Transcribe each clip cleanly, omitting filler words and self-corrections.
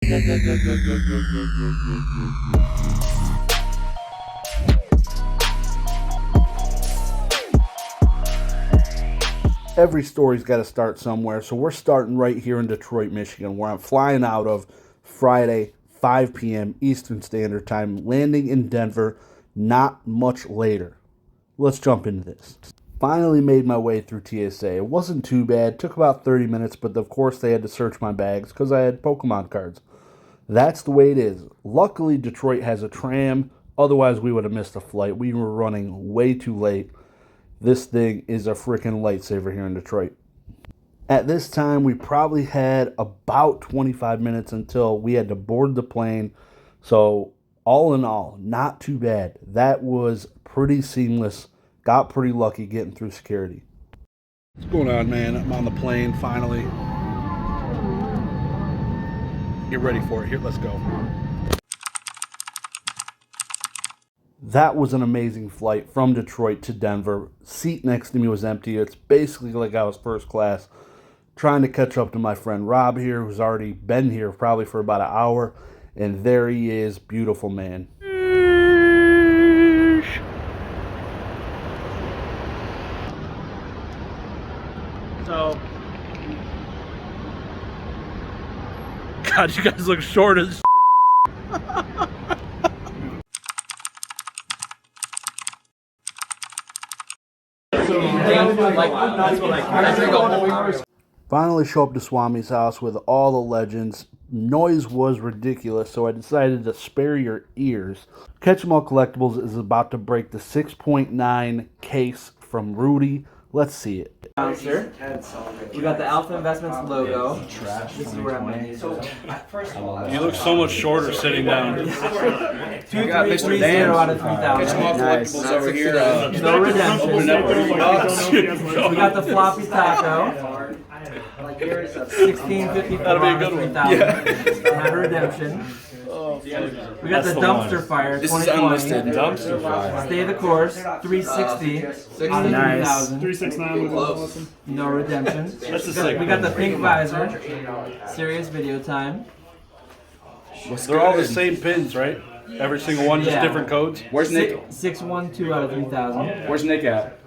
Every story's got to start somewhere, so we're starting right here in Detroit, Michigan, where I'm flying out of Friday, 5 p.m. Eastern Standard Time, landing in Denver not much later. Let's jump into this. Finally made my way through TSA. It wasn't too bad. Took about 30 minutes, but of course they had to search my bags because I had Pokemon cards. That's the way it is. Luckily, Detroit has a tram. Otherwise, we would have missed a flight. We were running way too late. This thing is a freaking lifesaver here in Detroit. At this time, we probably had about 25 minutes until we had to board the plane. So, all in all, not too bad. That was pretty seamless. Got pretty lucky getting through security. What's going on, man? I'm on the plane finally. Get ready for it. Here, let's go. That was an amazing flight from Detroit to Denver. Seat next to me was empty. It's basically like I was first class. Trying to catch up to my friend Rob here, who's already been here probably for about an hour. And there he is, beautiful man. So, God, you guys look short as Finally show up to Swami's house with all the legends. Noise was ridiculous, so I decided to spare your ears. Catch 'em All Collectibles is about to break the 6.9 case from Rudy. Let's see it. Sir. We got the Alpha Investments logo. This is where I'm at. You look so much shorter sitting down. 2330 out of 3,000. Nice. Over here. No redemption. We got the floppy taco. 1654 out of 3,000. Not a redemption. We got the dumpster fire. This is unlisted. Dumpster fire. Stay the course. 360 out of 3,000. 369. No redemption. We got the pink visor. Serious video time. They're all the same pins, right? Every single one, just different codes. Where's Nick? 612 out of 3,000. Where's Nick at?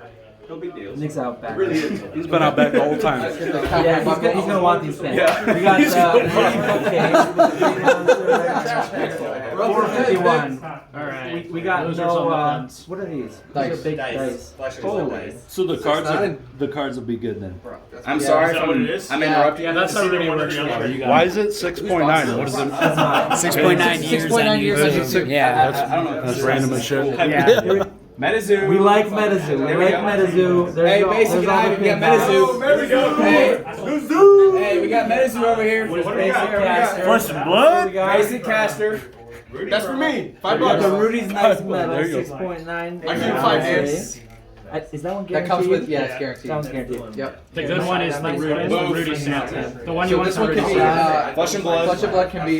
Nick's out back. He's been out back the whole time. Yeah, he's gonna want these things. Yeah. We got okay. 451. Alright. We got no. What are these? These are big dice. Holy. So the cards will be good then. I'm sorry Is that what it is? I'm interrupting. Yeah, that's how Rudy works. Why is it 6.9? What is it? 6.9 years. 6.9 years. Yeah. I don't know. That's random as shit. Yeah. MetaZoo. We like MetaZoo. We like MetaZoo. Hey, Basic and I, we got MetaZoo. Hey, we got MetaZoo over here. Basic caster. For some blood? Basic caster. That's for me. We got the Rudy's Nice Metal. 6.9. I give you 5 days. Is that one guaranteed? That comes with, yeah, it's guaranteed. That one's guaranteed. Yep. The good one is the Rudy Snap. The one you So want this is one Rudy can be, Snap. Flesh and Blood can be,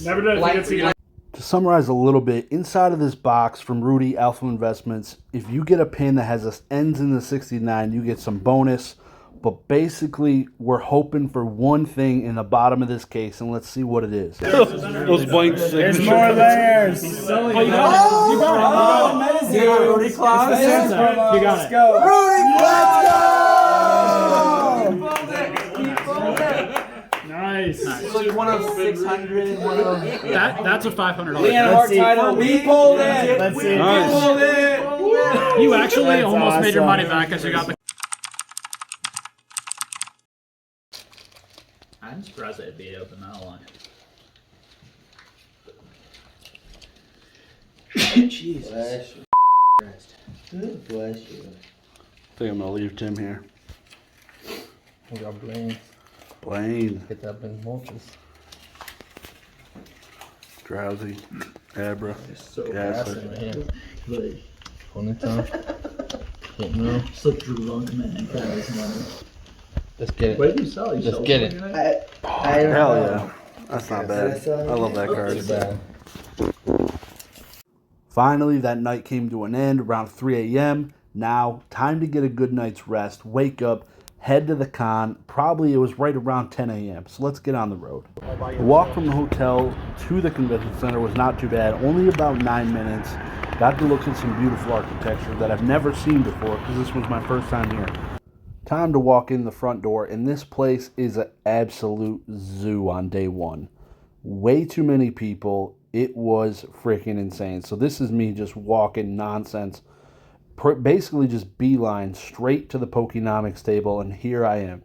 Never did light- think it's To summarize a little bit, inside of this box from Rudy Alpha Investments, if you get a pin that has ends in the 69, you get some bonus. But basically, we're hoping for one thing in the bottom of this case, and let's see what it is. Those blank signatures. There's more layers. Oh, you got it. You got it. You got Rudy Claus? You got it. Nice. So one of 600, one of... That's a $500. Leonhardt title. We pulled it. Let's see. Pulled it. You actually almost made your money back because you got the. I'm surprised I'd be open that long. Jesus. Bless you. Good bless you. I think I'm gonna leave Tim here. We got Blaine. Blaine, Get that big mulches. Drowsy, Abra, So Gasser. right here. Like, Ponytail. Getting real. such a drunk man got his money. Let's get it. What did you sell? You Let's sold get something it. tonight? Hell yeah. That's not bad. I love that card. Bad. Finally, that night came to an end around 3 a.m. Now, time to get a good night's rest, wake up, head to the con. Probably it was right around 10 a.m. So let's get on the road. The walk from the hotel to the convention center was not too bad. Only about 9 minutes. Got to look at some beautiful architecture that I've never seen before because this was my first time here. Time to walk in the front door, and this place is an absolute zoo on day one. Way too many people. It was freaking insane. So this is me just walking nonsense. Basically just beeline straight to the Pokenomics table, and here I am.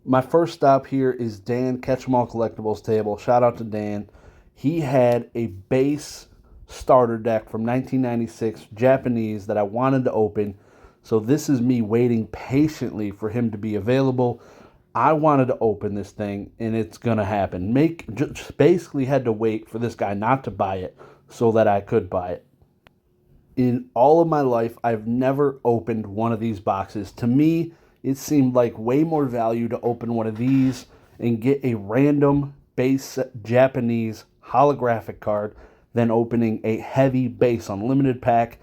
My first stop here is Dan Catch 'em All Collectibles table. Shout out to Dan. He had a base starter deck from 1996, Japanese, that I wanted to open. So this is me waiting patiently for him to be available. I wanted to open this thing, and it's going to happen. Just basically had to wait for this guy not to buy it so that I could buy it. In all of my life, I've never opened one of these boxes. To me, it seemed like way more value to open one of these and get a random base Japanese holographic card than opening a heavy base unlimited pack.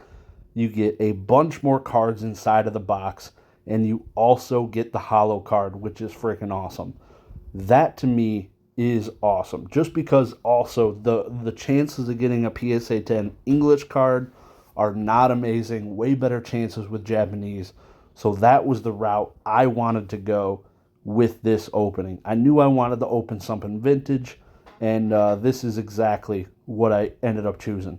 You get a bunch more cards inside of the box, and you also get the holo card, which is freaking awesome. That to me is awesome. Just because also the chances of getting a PSA 10 English card are not amazing. Way better chances with Japanese. So that was the route I wanted to go with this opening. I knew I wanted to open something vintage, and this is exactly what I ended up choosing.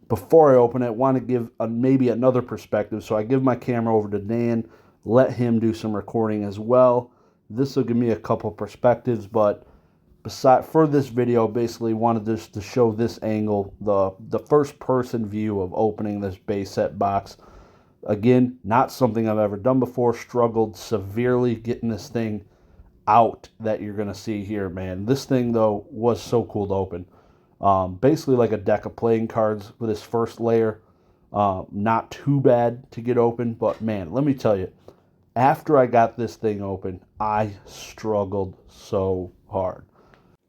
Before I open it, I want to give maybe another perspective. So I give my camera over to Dan, let him do some recording as well. This will give me a couple perspectives, but for this video, basically wanted just to show this angle, the first person view of opening this base set box. Again, not something I've ever done before. Struggled severely getting this thing out that you're going to see here, man. This thing, though, was so cool to open. Basically like a deck of playing cards with this first layer. Not too bad to get open, but man, let me tell you, after I got this thing open, I struggled so hard.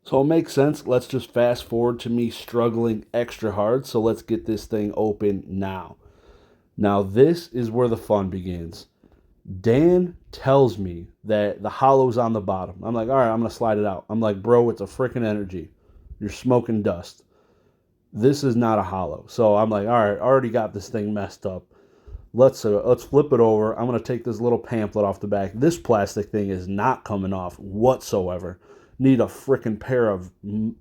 So it makes sense. Let's just fast forward to me struggling extra hard. So let's get this thing open now. Now this is where the fun begins. Dan tells me that the holo's on the bottom. I'm like, all right, I'm going to slide it out. I'm like, bro, it's a freaking energy. You're smoking dust. This is not a holo. So I'm like, all right, I already got this thing messed up. Let's flip it over. I'm going to take this little pamphlet off the back. This plastic thing is not coming off whatsoever. Need a freaking pair of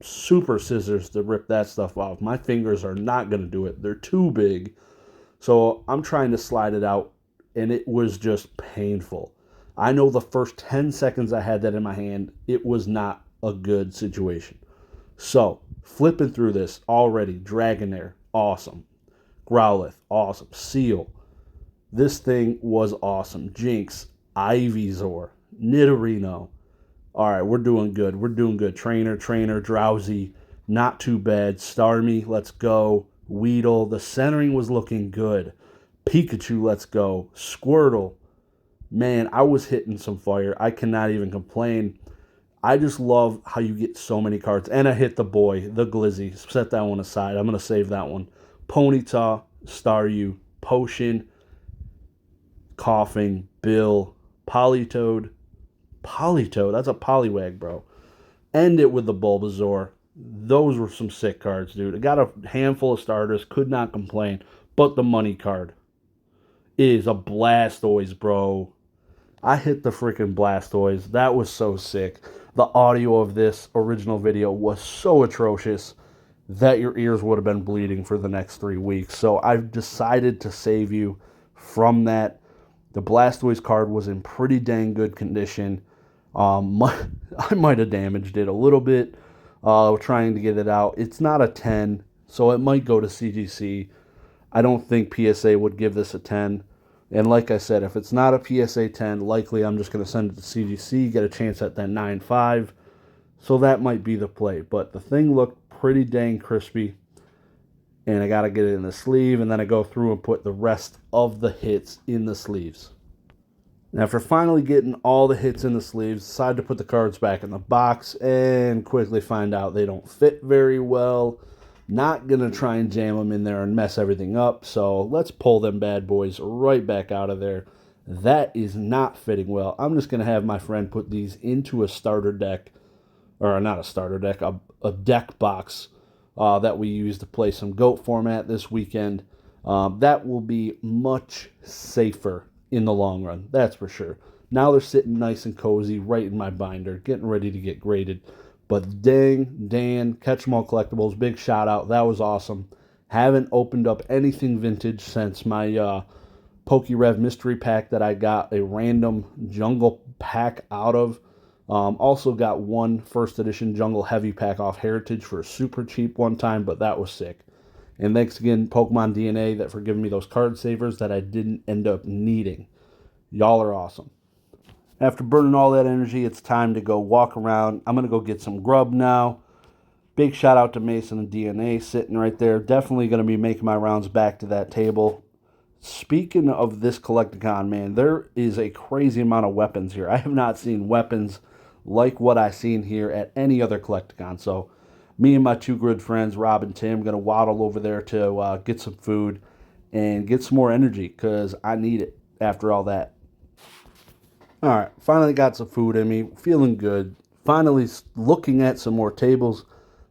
super scissors to rip that stuff off. My fingers are not going to do it. They're too big. So I'm trying to slide it out, and it was just painful. I know the first 10 seconds I had that in my hand, it was not a good situation. So, flipping through this already, Dragonair, awesome. Growlithe, awesome. Seal, this thing was awesome. Jinx, Ivysaur, Nidorino. All right, we're doing good. We're doing good. Trainer, Drowsy, not too bad. Starmie, let's go. Weedle, the centering was looking good. Pikachu, let's go. Squirtle, man, I was hitting some fire. I cannot even complain. I just love how you get so many cards. And I hit the boy, the Glizzy. Set that one aside. I'm going to save that one. Ponyta, Staryu, Potion, Coughing, Bill, Politoed. Politoed, that's a Poliwag, bro. End it with the Bulbasaur. Those were some sick cards, dude. I got a handful of starters. Could not complain. But the money card is a Blastoise, bro. I hit the freaking Blastoise. That was so sick. The audio of this original video was so atrocious that your ears would have been bleeding for the next 3 weeks. So I've decided to save you from that. The Blastoise card was in pretty dang good condition. I might have damaged it a little bit trying to get it out. It's not a 10, so it might go to CGC. I don't think PSA would give this a 10. And like I said, if it's not a PSA 10, likely I'm just going to send it to CGC, get a chance at that 9.5. So that might be the play. But the thing looked pretty dang crispy. And I got to get it in the sleeve. And then I go through and put the rest of the hits in the sleeves. Now, after finally getting all the hits in the sleeves, decide to put the cards back in the box. And quickly find out they don't fit very well. Not going to try and jam them in there and mess everything up. So let's pull them bad boys right back out of there. That is not fitting well. I'm just going to have my friend put these into a starter deck, or not a starter deck, a deck box that we use to play some GOAT format this weekend. That will be much safer in the long run, that's for sure. Now they're sitting nice and cozy right in my binder, getting ready to get graded. But dang, Dan, Catch 'em All Collectibles, big shout out. That was awesome. Haven't opened up anything vintage since my PokeRev mystery pack that I got a random jungle pack out of. Also got one first edition jungle heavy pack off Heritage for super cheap one time, but that was sick. And thanks again, Pokemon DNA, for giving me those card savers that I didn't end up needing. Y'all are awesome. After burning all that energy, it's time to go walk around. I'm going to go get some grub now. Big shout out to Mason and DNA sitting right there. Definitely going to be making my rounds back to that table. Speaking of this Collecticon, man, there is a crazy amount of weapons here. I have not seen weapons like what I've seen here at any other Collecticon. So me and my two good friends, Rob and Tim, going to waddle over there to get some food and get some more energy because I need it after all that. All right, finally got some food in me, feeling good. Finally looking at some more tables.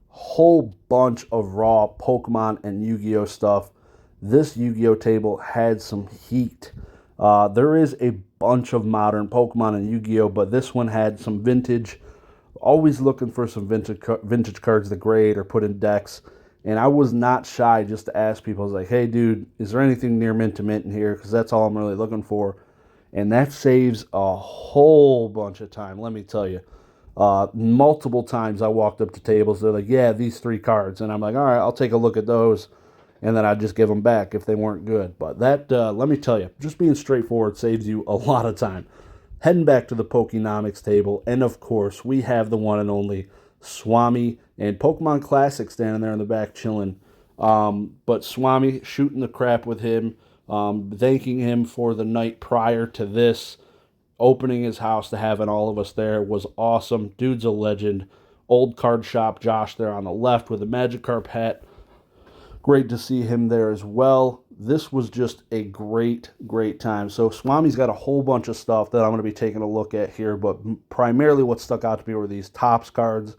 Whole bunch of raw Pokemon and Yu-Gi-Oh stuff. This Yu-Gi-Oh table had some heat. There is a bunch of modern Pokemon and Yu-Gi-Oh, but this one had some vintage. Always looking for some vintage cards to grade or put in decks. And I was not shy just to ask people. I was like, hey, dude, is there anything near mint to mint in here? Because that's all I'm really looking for. And that saves a whole bunch of time, let me tell you. Multiple times I walked up to tables. They're like, yeah, these 3 cards. And I'm like, all right, I'll take a look at those. And then I'd just give them back if they weren't good. But that, let me tell you, just being straightforward saves you a lot of time. Heading back to the Pokenomics table. And, of course, we have the one and only Swami and Pokemon Classic standing there in the back chilling. But Swami, shooting the crap with him. Thanking him for the night prior to this, opening his house to having all of us there was awesome. Dude's a legend. Old card shop Josh there on the left with a Magikarp hat. Great to see him there as well. This was just a great, great time. So Swami's got a whole bunch of stuff that I'm going to be taking a look at here, but primarily what stuck out to me were these Topps cards.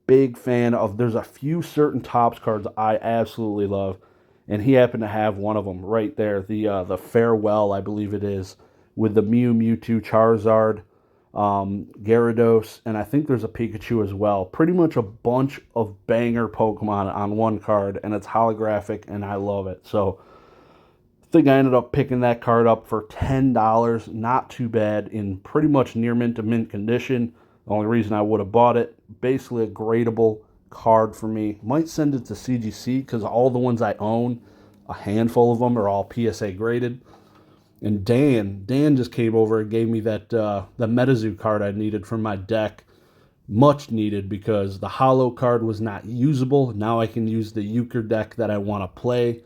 Big fan of, there's a few certain Topps cards I absolutely love. And he happened to have one of them right there, the Farewell, I believe it is, with the Mew, Mewtwo, Charizard, Gyarados, and I think there's a Pikachu as well. Pretty much a bunch of banger Pokemon on one card, and it's holographic, and I love it. So I think I ended up picking that card up for $10. Not too bad, in pretty much near mint to mint condition. The only reason I would have bought it, basically a gradable card for me. Might send it to CGC because all the ones I own, a handful of them are all PSA graded. And Dan just came over and gave me that the MetaZoo card I needed for my deck. Much needed because the holo card was not usable. Now I can use the Euchre deck that I want to play.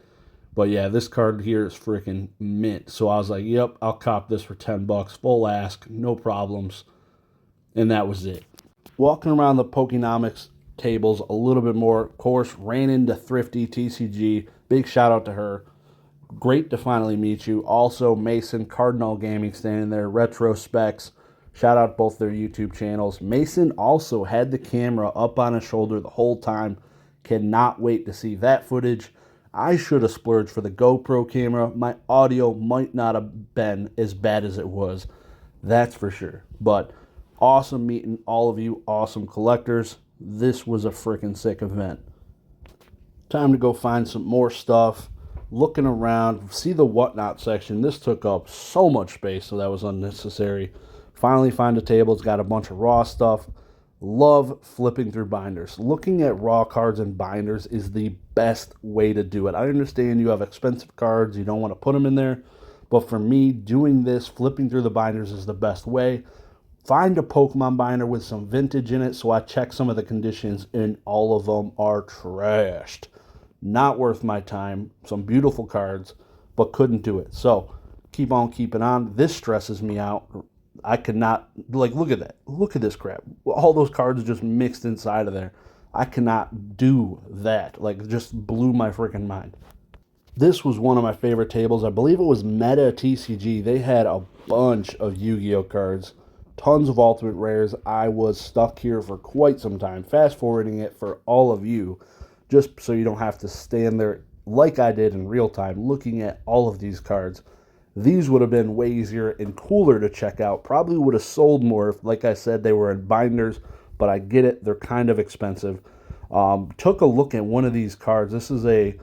But yeah, this card here is freaking mint. So I was like, yep, I'll cop this for $10. Full ask, no problems. And that was it. Walking around the Pokenomics tables a little bit more. Of course, ran into Thrifty TCG. Big shout out to her. Great to finally meet you. Also, Mason, Cardinal Gaming standing there. Retro Specs. Shout out both their YouTube channels. Mason also had the camera up on his shoulder the whole time. Cannot wait to see that footage. I should have splurged for the GoPro camera. My audio might not have been as bad as it was. That's for sure. But awesome meeting all of you awesome collectors. This was a freaking sick event. Time to go find some more stuff. Looking around, see the whatnot section. This took up so much space, so that was unnecessary. Finally find a table. It's got a bunch of raw stuff. Love flipping through binders. Looking at raw cards and binders is the best way to do it. I understand you have expensive cards. You don't want to put them in there. But for me, doing this, flipping through the binders is the best way. Find a Pokemon binder with some vintage in it, so I check some of the conditions, and all of them are trashed. Not worth my time. Some beautiful cards, but couldn't do it. So, keep on keeping on. This stresses me out. I could not, like, look at that. Look at this crap. All those cards just mixed inside of there. I cannot do that. Like, it just blew my freaking mind. This was one of my favorite tables. I believe it was Meta TCG. They had a bunch of Yu-Gi-Oh cards, tons of Ultimate Rares. I was stuck here for quite some time, fast forwarding it for all of you, just so you don't have to stand there like I did in real time looking at all of these cards. These would have been way easier and cooler to check out. Probably would have sold more if, like I said, they were in binders, but I get it. They're kind of expensive. Took a look at one of these cards. This is a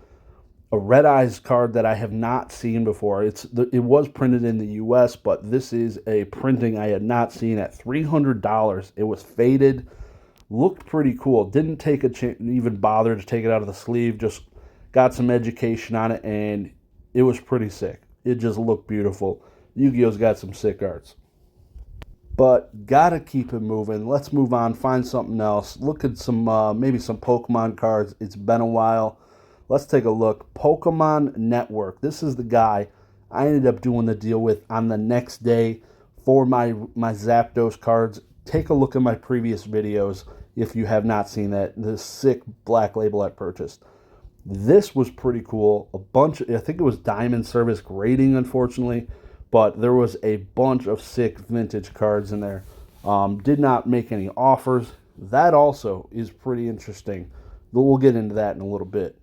Red Eyes card that I have not seen before. It was printed in the U.S., but this is a printing I had not seen at $300. It was faded, looked pretty cool. Didn't take even bother to take it out of the sleeve. Just got some education on it, and it was pretty sick. It just looked beautiful. Yu-Gi-Oh's got some sick arts. But gotta keep it moving. Let's move on, find something else. Look at some maybe some Pokemon cards. It's been a while. Let's take a look. Pokemon Network. This is the guy I ended up doing the deal with on the next day for my Zapdos cards. Take a look at my previous videos if you have not seen that. The sick black label I purchased. This was pretty cool. A bunch, I think it was Diamond Service grading, unfortunately, but there was a bunch of sick vintage cards in there. Did not make any offers. That also is pretty interesting. But we'll get into that in a little bit.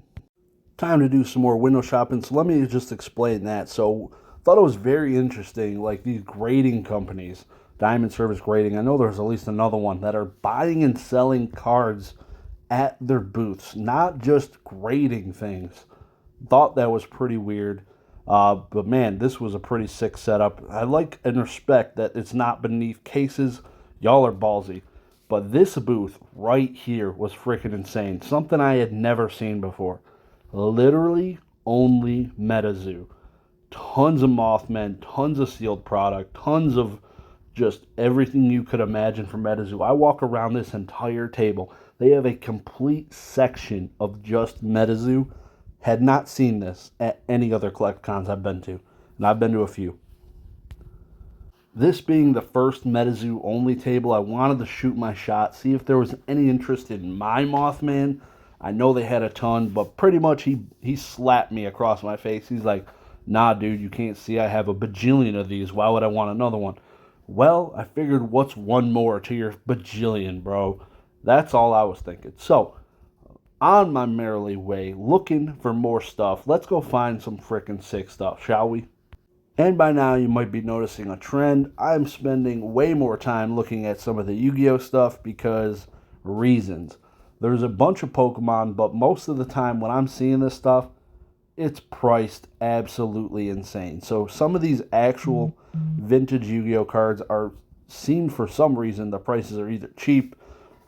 Time to do some more window shopping, so let me just explain that. So thought it was very interesting, like these grading companies, Diamond Service Grading, I know there's at least another one, that are buying and selling cards at their booths, not just grading things. Thought that was pretty weird, but man, this was a pretty sick setup. I like and respect that it's not beneath cases. Y'all are ballsy. But this booth right here was freaking insane. Something I had never seen before. Literally only MetaZoo. Tons of Mothmen, tons of sealed product, tons of just everything you could imagine from MetaZoo. I walk around this entire table. They have a complete section of just MetaZoo. Had not seen this at any other Collecticons I've been to, and I've been to a few. This being the first MetaZoo only table, I wanted to shoot my shot, see if there was any interest in my Mothman. I know they had a ton, but pretty much he slapped me across my face. He's like, nah, dude, you can't see I have a bajillion of these. Why would I want another one? Well, I figured what's one more to your bajillion, bro? That's all I was thinking. So, on my merrily way, looking for more stuff, let's go find some frickin' sick stuff, shall we? And by now you might be noticing a trend. I'm spending way more time looking at some of the Yu-Gi-Oh stuff because reasons. There's a bunch of Pokemon, but most of the time when I'm seeing this stuff, it's priced absolutely insane. So some of these actual vintage Yu-Gi-Oh cards are seen for some reason. The prices are either cheap,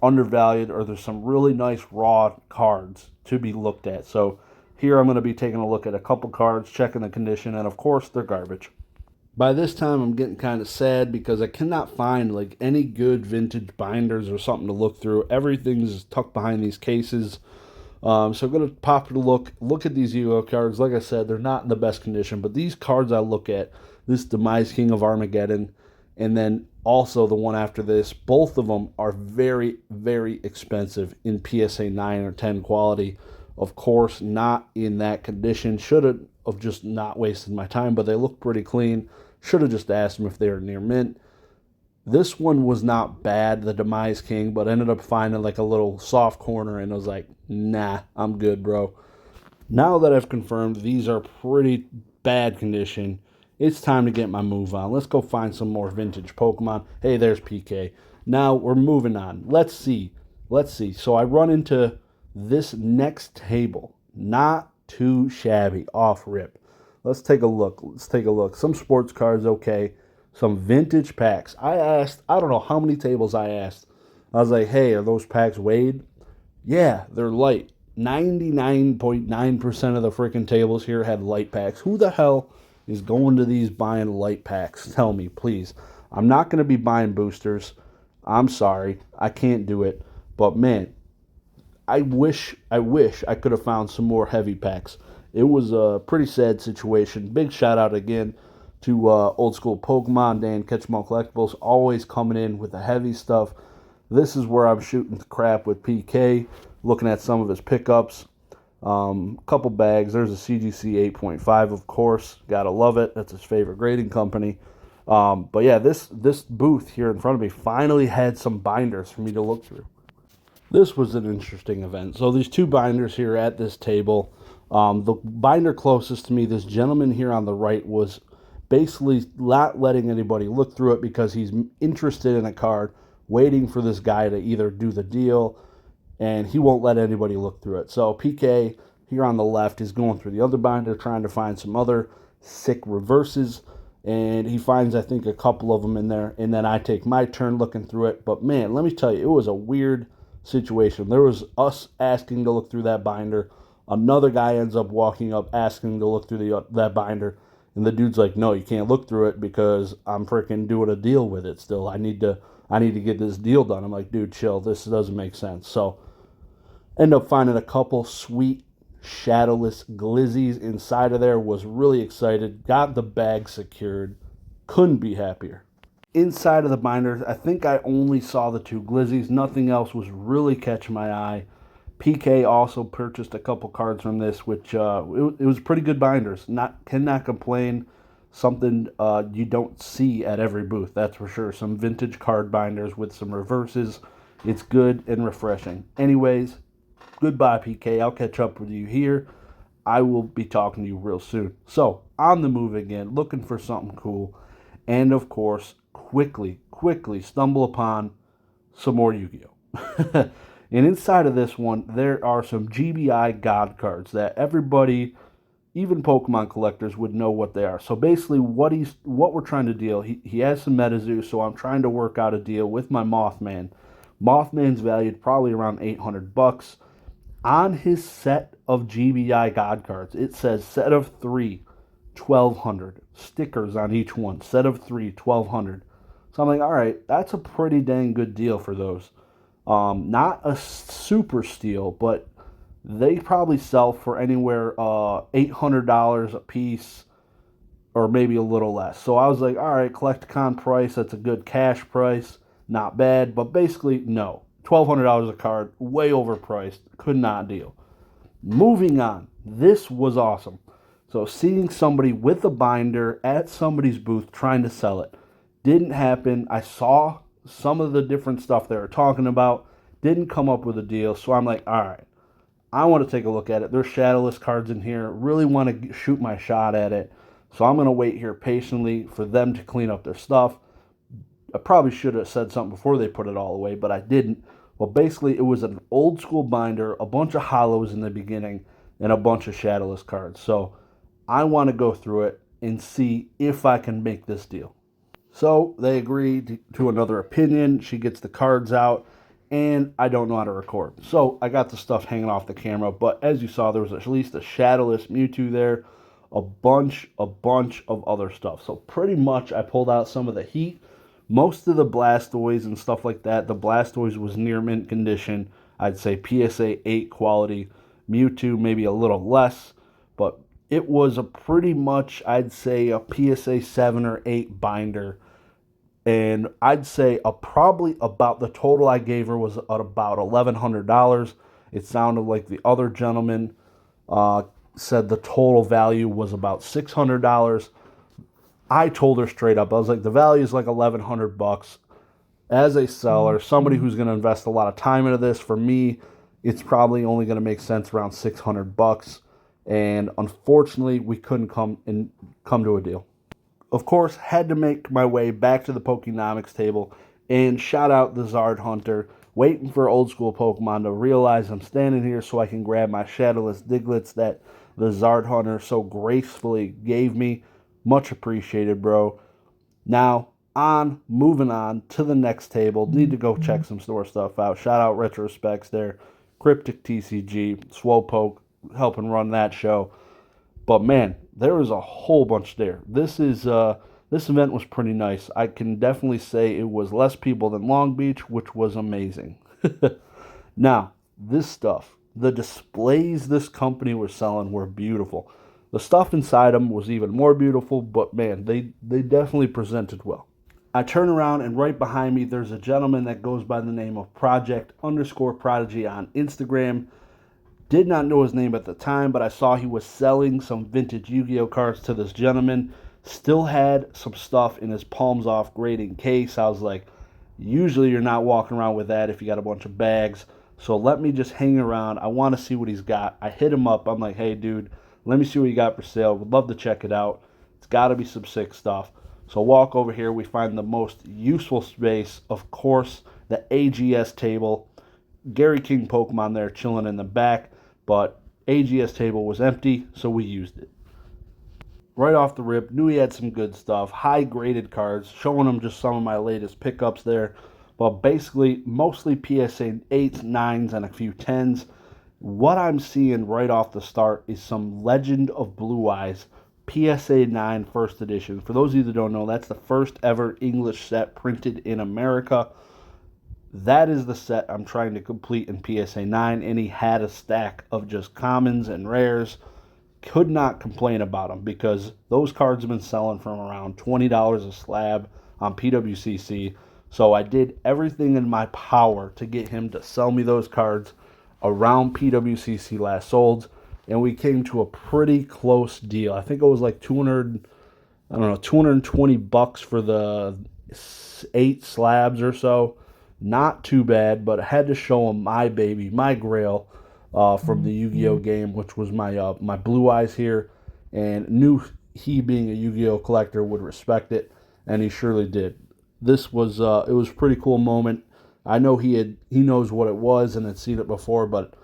undervalued, or there's some really nice raw cards to be looked at. So here I'm going to be taking a look at a couple cards, checking the condition, and of course they're garbage. By this time I'm getting kind of sad because I cannot find like any good vintage binders or something to look through. Everything's tucked behind these cases. So I'm going to pop it a look at these Yu-Gi-Oh cards. Like I said, they're not in the best condition, but these cards I look at, this Demise King of Armageddon, and then also the one after this, both of them are very, very expensive in PSA 9 or 10 quality. Of course, not in that condition. Should have just not wasted my time, but they look pretty clean. Should have just asked them if they were near mint. This one was not bad, the Demise King, but ended up finding like a little soft corner, and I was like, nah, I'm good, bro. Now that I've confirmed these are pretty bad condition, it's time to get my move on. Let's go find some more vintage Pokemon. Hey, there's PK. Now we're moving on. Let's see. So I run into this next table. Not too shabby, off rip. Let's take a look. Some sports cards, okay. Some vintage packs. I don't know how many tables I asked. I was like, hey, are those packs weighed? Yeah, they're light. 99.9% of the freaking tables here had light packs. Who the hell is going to these buying light packs? Tell me, please. I'm not going to be buying boosters. I'm sorry. I can't do it. But man, I wish I could have found some more heavy packs. It was a pretty sad situation. Big shout out again to Old School Pokemon, Dan Ketchum Collectibles, always coming in with the heavy stuff. This is where I'm shooting the crap with PK, looking at some of his pickups. Couple bags. There's a CGC 8.5, of course. Gotta love it. That's his favorite grading company. But yeah, this booth here in front of me finally had some binders for me to look through. This was an interesting event. So these two binders here at this table. The binder closest to me, this gentleman here on the right, was basically not letting anybody look through it because he's interested in a card, waiting for this guy to either do the deal, and he won't let anybody look through it. So PK here on the left is going through the other binder, trying to find some other sick reverses, and he finds, I think, a couple of them in there, and then I take my turn looking through it. But man, let me tell you, it was a weird situation. There was us asking to look through that binder. Another guy ends up walking up asking to look through that binder, and the dude's like, "No, you can't look through it because I'm freaking doing a deal with it still. I need to get this deal done." I'm like, "Dude, chill. This doesn't make sense." So, end up finding a couple sweet shadowless glizzies inside of there. Was really excited. Got the bag secured. Couldn't be happier. Inside of the binders, I think I only saw the two glizzies. Nothing else was really catching my eye. PK also purchased a couple cards from this, which it was pretty good binders. Cannot complain. Something you don't see at every booth, that's for sure. Some vintage card binders with some reverses. It's good and refreshing. Anyways, goodbye, PK. I'll catch up with you here. I will be talking to you real soon. So, on the move again, looking for something cool. And, of course, quickly stumble upon some more Yu-Gi-Oh! And inside of this one, there are some GBI God cards that everybody, even Pokemon collectors, would know what they are. So basically, what we're trying to deal, he has some MetaZoo, so I'm trying to work out a deal with my Mothman. Mothman's valued probably around $800. On his set of GBI God cards, it says set of 3, 1,200. Stickers on each one. Set of 3, 1,200. So I'm like, all right, that's a pretty dang good deal for those. Not a super steal, but they probably sell for anywhere $800 a piece, or maybe a little less. So I was like, all right, Collecticon price, that's a good cash price, not bad. But basically, no, $1,200 a card, way overpriced, could not deal. Moving on, this was awesome. So seeing somebody with a binder at somebody's booth trying to sell it, didn't happen. I saw some of the different stuff they were talking about, didn't come up with a deal. So I'm like, all right, I want to take a look at it. There's shadowless cards in here. Really want to shoot my shot at it. So I'm going to wait here patiently for them to clean up their stuff. I probably should have said something before they put it all away, but I didn't. Well, basically, it was an old school binder, a bunch of hollows in the beginning, and a bunch of shadowless cards. So I want to go through it and see if I can make this deal. So they agreed to another opinion. She gets the cards out, and I don't know how to record. So I got the stuff hanging off the camera, but as you saw, there was at least a shadowless Mewtwo there, a bunch of other stuff. So pretty much I pulled out some of the heat. Most of the Blastoise and stuff like that, the Blastoise was near mint condition. I'd say PSA 8 quality. Mewtwo maybe a little less, but it was a pretty much, I'd say, a PSA 7 or 8 binder. And I'd say probably about the total I gave her was at about $1,100. It sounded like the other gentleman said the total value was about $600. I told her straight up, I was like, the value is like $1,100. As a seller, somebody who's going to invest a lot of time into this, for me, it's probably only going to make sense around $600. And unfortunately, we couldn't come to a deal. Of course, had to make my way back to the Pokenomics table and shout out the Zard Hunter, waiting for old school Pokemon to realize I'm standing here so I can grab my shadowless Diglets that the Zard Hunter so gracefully gave me. Much appreciated, bro. Now, moving on to the next table. Need to go check some store stuff out. Shout out Retrospecs there. Cryptic TCG, Swopoke, helping run that show. But man, there was a whole bunch there. This event was pretty nice. I can definitely say it was less people than Long Beach, which was amazing. Now, this stuff, the displays this company was selling were beautiful. The stuff inside them was even more beautiful, but man, they definitely presented well. I turn around and right behind me, there's a gentleman that goes by the name of Project_Prodigy on Instagram. Did not know his name at the time, but I saw he was selling some vintage Yu-Gi-Oh cards to this gentleman. Still had some stuff in his palms off grading case. I was like, usually you're not walking around with that if you got a bunch of bags. So let me just hang around. I want to see what he's got. I hit him up. I'm like, hey, dude, let me see what you got for sale. Would love to check it out. It's got to be some sick stuff. So walk over here. We find the most useful space, of course, the AGS table. Gary King Pokemon there chilling in the back, but AGS table was empty, so we used it. Right off the rip, knew he had some good stuff, high graded cards, showing him just some of my latest pickups there, but basically mostly PSA 8s, 9s, and a few 10s. What I'm seeing right off the start is some Legend of Blue Eyes PSA 9 first edition. For those of you that don't know, that's the first ever English set printed in America. That is the set I'm trying to complete in PSA 9, and he had a stack of just commons and rares. Could not complain about them because those cards have been selling from around $20 a slab on PWCC. So I did everything in my power to get him to sell me those cards around PWCC last sold, and we came to a pretty close deal. I think it was like 220 bucks for the 8 slabs or so. Not too bad, but I had to show him my baby, my grail from the Yu-Gi-Oh game, which was my my Blue Eyes here, and knew he, being a Yu-Gi-Oh collector, would respect it, and he surely did. This was it was a pretty cool moment. I know he knows what it was and had seen it before, but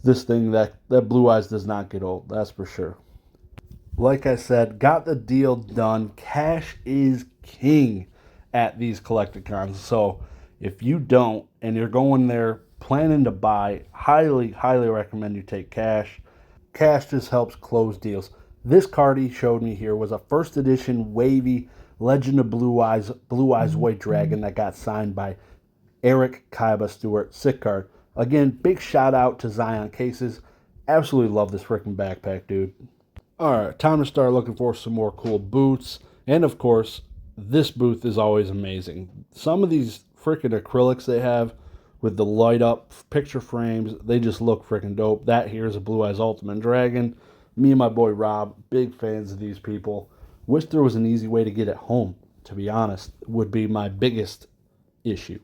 this thing, that Blue Eyes does not get old, that's for sure. Like I said, got the deal done. Cash is king at these Collecticons, so if you don't and you're going there planning to buy, highly recommend you take cash. Cash just helps close deals. This card he showed me here was a first edition wavy Legend of Blue Eyes White Dragon that got signed by Eric Kaiba Stewart. Sick card. Again, big shout out to Zion Cases. Absolutely love this freaking backpack, dude. Alright, time to start looking for some more cool boots. And of course, this booth is always amazing. Some of these freaking acrylics they have with the light up picture frames, they just look freaking dope. That here is a Blue Eyes Ultimate Dragon. Me and my boy Rob, big fans of these people. Wish there was an easy way to get it home, to be honest, would be my biggest issue.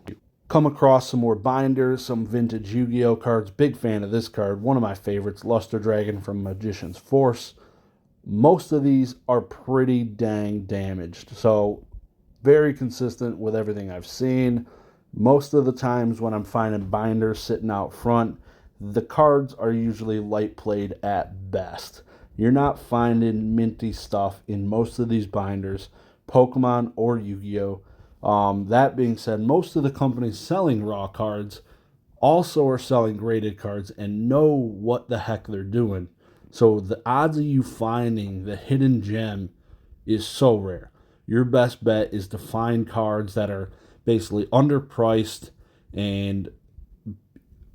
Come across some more binders, some vintage Yu-Gi-Oh cards. Big fan of this card. One of my favorites, Luster Dragon from Magician's Force. Most of these are pretty dang damaged, so very consistent with everything I've seen. Most of the times when I'm finding binders sitting out front, the cards are usually light played at best. You're not finding minty stuff in most of these binders, Pokemon or Yu-Gi-Oh. That being said, most of the companies selling raw cards also are selling graded cards and know what the heck they're doing. So the odds of you finding the hidden gem is so rare. Your best bet is to find cards that are basically underpriced, and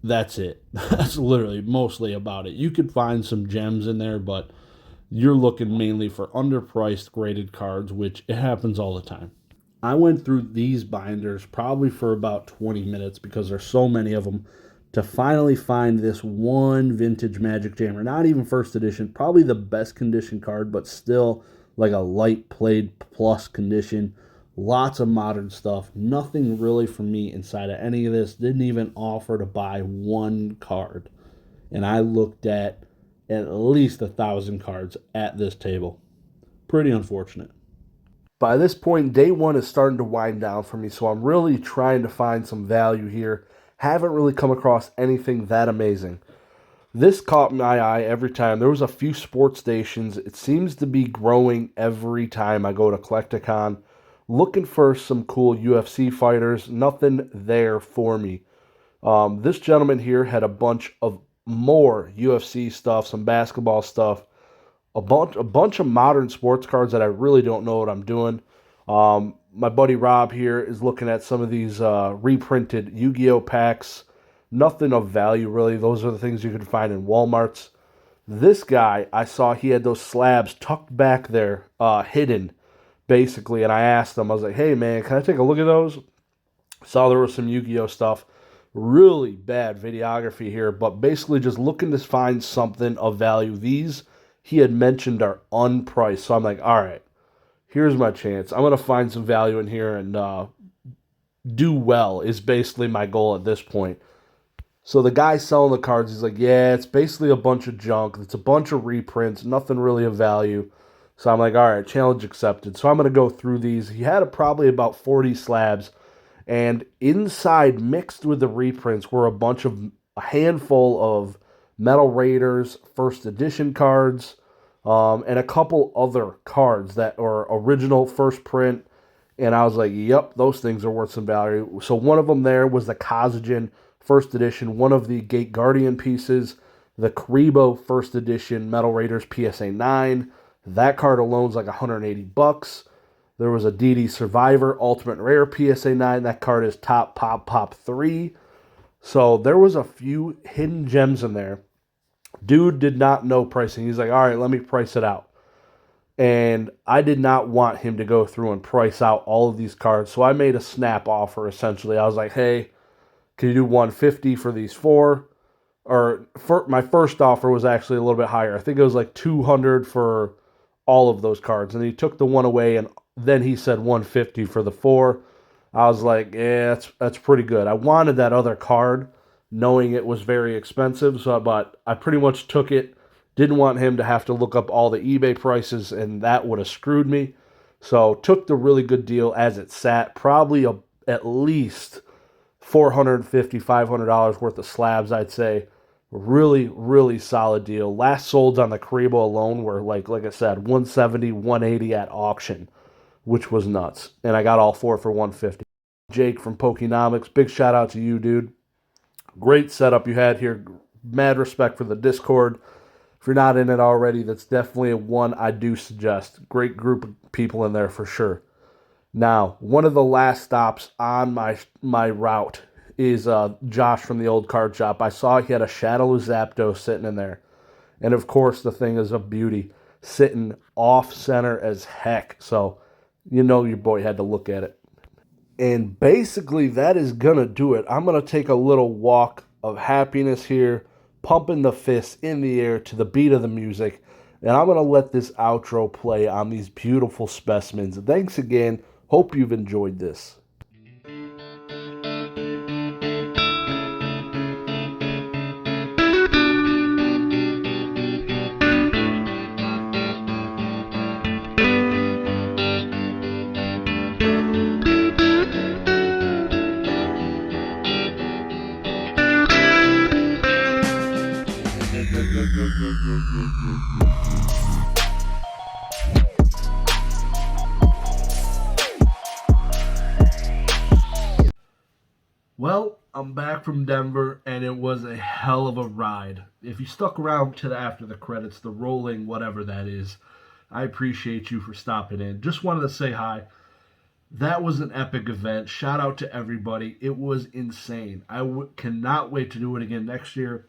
that's it. That's literally mostly about it. You could find some gems in there, but you're looking mainly for underpriced graded cards, which it happens all the time. I went through these binders probably for about 20 minutes because there's so many of them to finally find this one vintage Magic Jammer. Not even first edition, probably the best condition card, but still like a light played plus condition. Lots of modern stuff. Nothing really for me inside of any of this. Didn't even offer to buy one card. And I looked at least 1,000 cards at this table. Pretty unfortunate. By this point, day one is starting to wind down for me, so I'm really trying to find some value here. Haven't really come across anything that amazing. This caught my eye every time. There was a few sports stations. It seems to be growing every time I go to Collecticon. Looking for some cool UFC fighters. Nothing there for me. This gentleman here had a bunch of more UFC stuff, some basketball stuff, a bunch of modern sports cards that I really don't know what I'm doing. My buddy Rob here is looking at some of these reprinted Yu-Gi-Oh packs. Nothing of value, really. Those are the things you can find in Walmarts. This guy, I saw he had those slabs tucked back there, hidden, basically. And I asked him, I was like, hey, man, can I take a look at those? Saw there was some Yu-Gi-Oh stuff. really bad videography here, but basically just looking to find something of value. These, he had mentioned, are unpriced. So I'm like, all right, here's my chance. I'm going to find some value in here and do well is basically my goal at this point. So the guy selling the cards, he's like, yeah, it's basically a bunch of junk. It's a bunch of reprints, nothing really of value. So I'm like, all right, challenge accepted. So I'm going to go through these. He had probably about 40 slabs. And inside, mixed with the reprints, were a handful of Metal Raiders first edition cards, and a couple other cards that are original first print. And I was like, yep, those things are worth some value. So one of them there was the Kazajan first edition, one of the Gate Guardian pieces, the Karibo first edition Metal Raiders PSA 9. That card alone is like $180. There was a DD Survivor Ultimate Rare PSA 9. That card is top pop 3. So there was a few hidden gems in there. Dude did not know pricing. He's like, all right, let me price it out. And I did not want him to go through and price out all of these cards. So I made a snap offer, essentially. I was like, hey, can you do $150 for these 4? My first offer was actually a little bit higher. I think it was like $200 for all of those cards. And he took the one away, and then he said $150 for the 4. I was like, yeah, that's pretty good. I wanted that other card, knowing it was very expensive, but I pretty much took it. Didn't want him to have to look up all the eBay prices, and that would have screwed me. So took the really good deal as it sat. Probably at least $450, $500 worth of slabs, I'd say. Really, really solid deal. Last solds on the Karibo alone were, like I said, $170, $180 at auction, which was nuts. And I got all 4 for $150. Jake from Pokenomics, big shout out to you, dude. Great setup you had here. Mad respect for the Discord. If you're not in it already, that's definitely one I do suggest. Great group of people in there for sure. Now, one of the last stops on my route is Josh from the old card shop. I saw he had a shadowless Zapdos sitting in there. And of course, the thing is a beauty. Sitting off center as heck. So, you know your boy had to look at it. And basically, that is going to do it. I'm going to take a little walk of happiness here, pumping the fists in the air to the beat of the music. And I'm going to let this outro play on these beautiful specimens. Thanks again. Hope you've enjoyed this. Well, I'm back from Denver, and it was a hell of a ride. If you stuck around to after the credits, the rolling, whatever that is, I appreciate you for stopping in. Just wanted to say hi. That was an epic event. Shout out to everybody. It was insane. I cannot wait to do it again next year.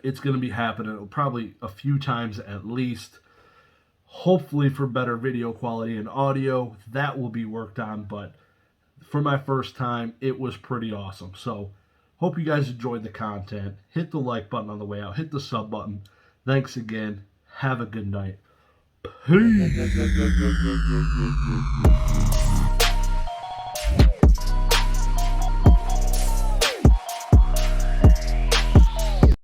It's going to be happening probably a few times at least. Hopefully for better video quality and audio. That will be worked on, but for my first time, it was pretty awesome. So, hope you guys enjoyed the content. Hit the like button on the way out. Hit the sub button. Thanks again. Have a good night. Peace.